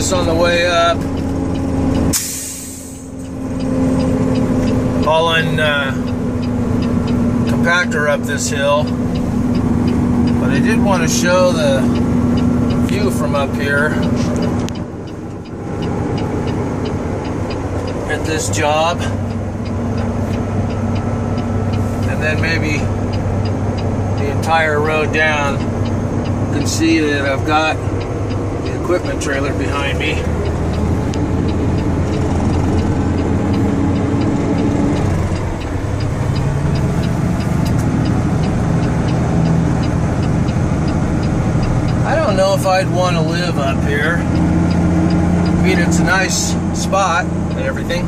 this on the way up. Hauling compactor up this hill. But I did want to show the view from up here at this job. And then maybe the entire road down. You can see that I've got the equipment trailer behind me. I don't know if I'd want to live up here. I mean, it's a nice spot and everything.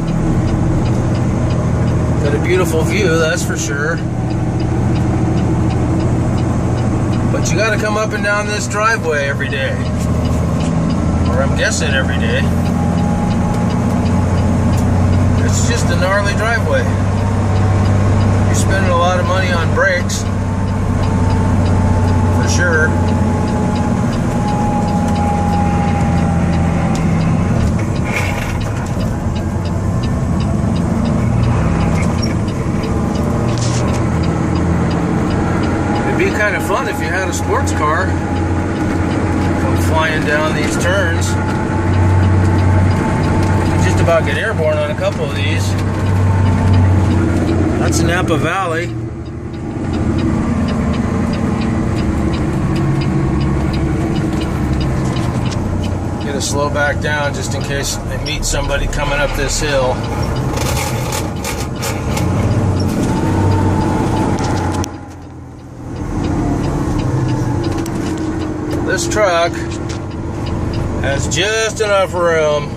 Got a beautiful view, that's for sure. But you gotta come up and down this driveway every day. Or I'm guessing every day. It's just a gnarly driveway. You're spending a lot of money on brakes. For sure. It'd be kind of fun if you had a sports car come flying down these turns. You can just about get airborne on a couple of these. That's Napa Valley. Get a slow back down just in case I meet somebody coming up this hill. This truck has just enough room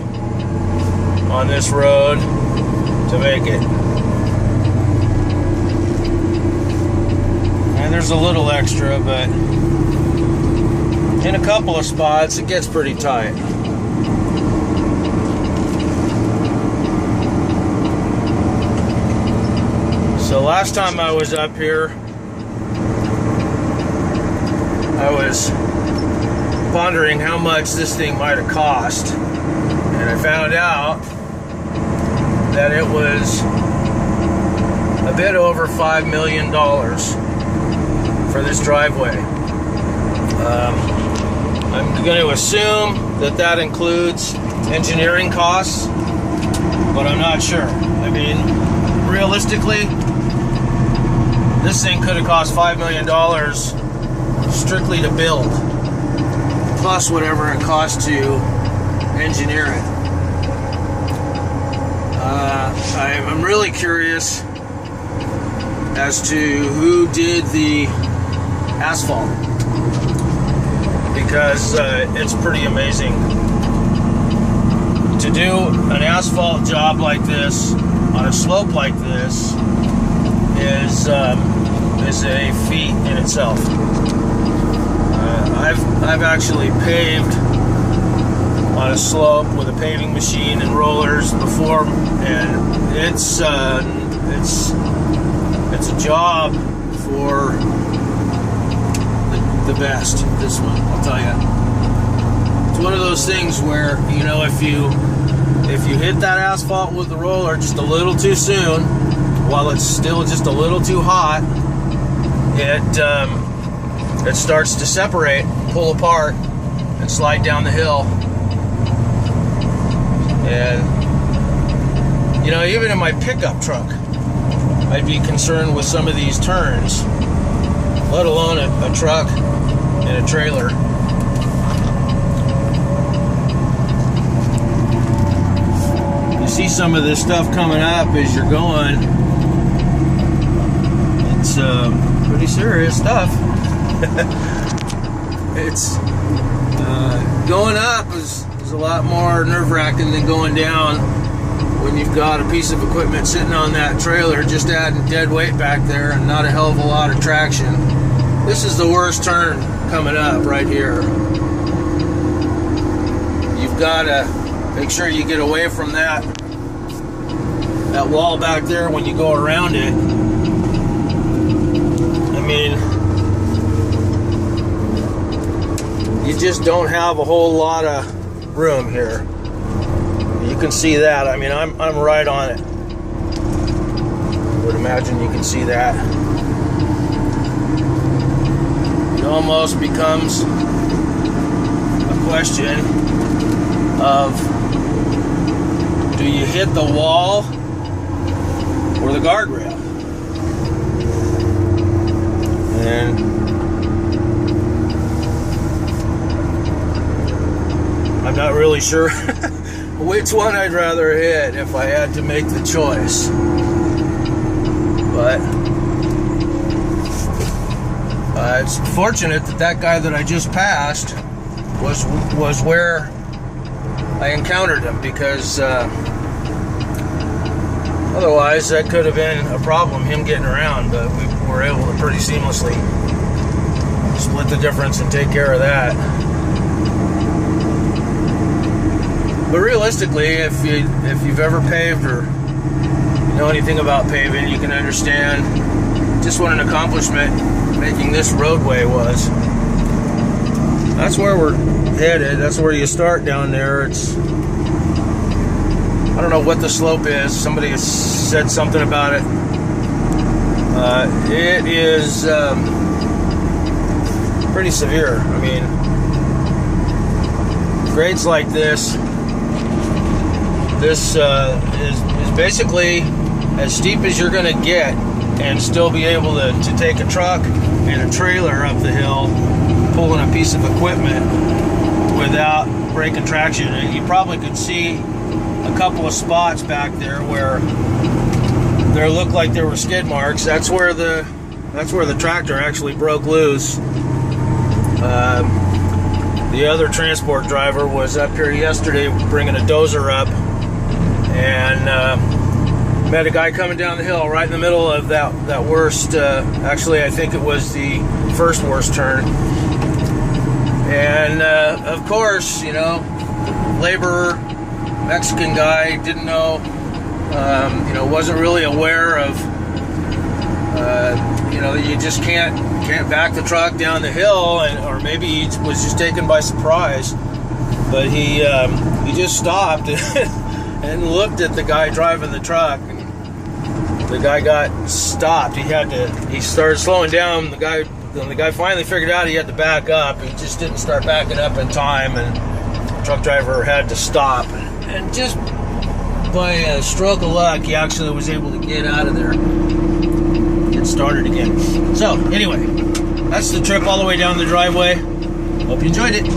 on this road to make it. And there's a little extra, but in a couple of spots it gets pretty tight. So last time I was up here, I was pondering how much this thing might have cost, and I found out that it was a bit over $5 million for this driveway. I'm going to assume that that includes engineering costs, but I'm not sure. I mean, realistically, this thing could have cost $5 million strictly to build, plus whatever it costs to engineer it. I'm really curious as to who did the asphalt, because it's pretty amazing. To do an asphalt job like this on a slope like this is a feat in itself. I've actually paved on a slope with a paving machine and rollers before, and it's a job for the best. This one, I'll tell you. It's one of those things where, you know, if you hit that asphalt with the roller just a little too soon, while it's still just a little too hot, it starts to separate, pull apart, and slide down the hill. And, you know, even in my pickup truck, I'd be concerned with some of these turns, let alone a truck and a trailer. You see some of this stuff coming up as you're going. It's pretty serious stuff. It's going up is a lot more nerve-wracking than going down when you've got a piece of equipment sitting on that trailer just adding dead weight back there and not a hell of a lot of traction. This is the worst turn coming up right here. You've got to make sure you get away from that wall back there when you go around it. I mean, you just don't have a whole lot of room here. You can see that. I mean, I'm right on it. I would imagine you can see that. It almost becomes a question of, do you hit the wall or the guardrail? And I'm not really sure which one I'd rather hit if I had to make the choice. But it's fortunate that that guy that I just passed was where I encountered him, because otherwise that could have been a problem, him getting around. But we were able to pretty seamlessly split the difference and take care of that. But realistically, if you've ever paved or know anything about paving, you can understand just what an accomplishment making this roadway was. That's where we're headed. That's where you start down there. It's, I don't know what the slope is. Somebody has said something about it. It is pretty severe. I mean, grades like this is basically as steep as you're going to get, and still be able to take a truck and a trailer up the hill, pulling a piece of equipment without breaking traction. And you probably could see a couple of spots back there where there looked like there were skid marks. That's where the tractor actually broke loose. The other transport driver was up here yesterday bringing a dozer up, and met a guy coming down the hill right in the middle of that worst, actually I think it was the first worst turn. And of course, you know, laborer, Mexican guy, didn't know, you know, wasn't really aware of, you know, you just can't back the truck down the hill, or maybe he was just taken by surprise. But he just stopped and looked at the guy driving the truck. And the guy got stopped. He started slowing down. The guy finally figured out he had to back up. He just didn't start backing up in time, and the truck driver had to stop. And just by a stroke of luck, he actually was able to get out of there, get started again. So anyway, that's the trip all the way down the driveway. Hope you enjoyed it.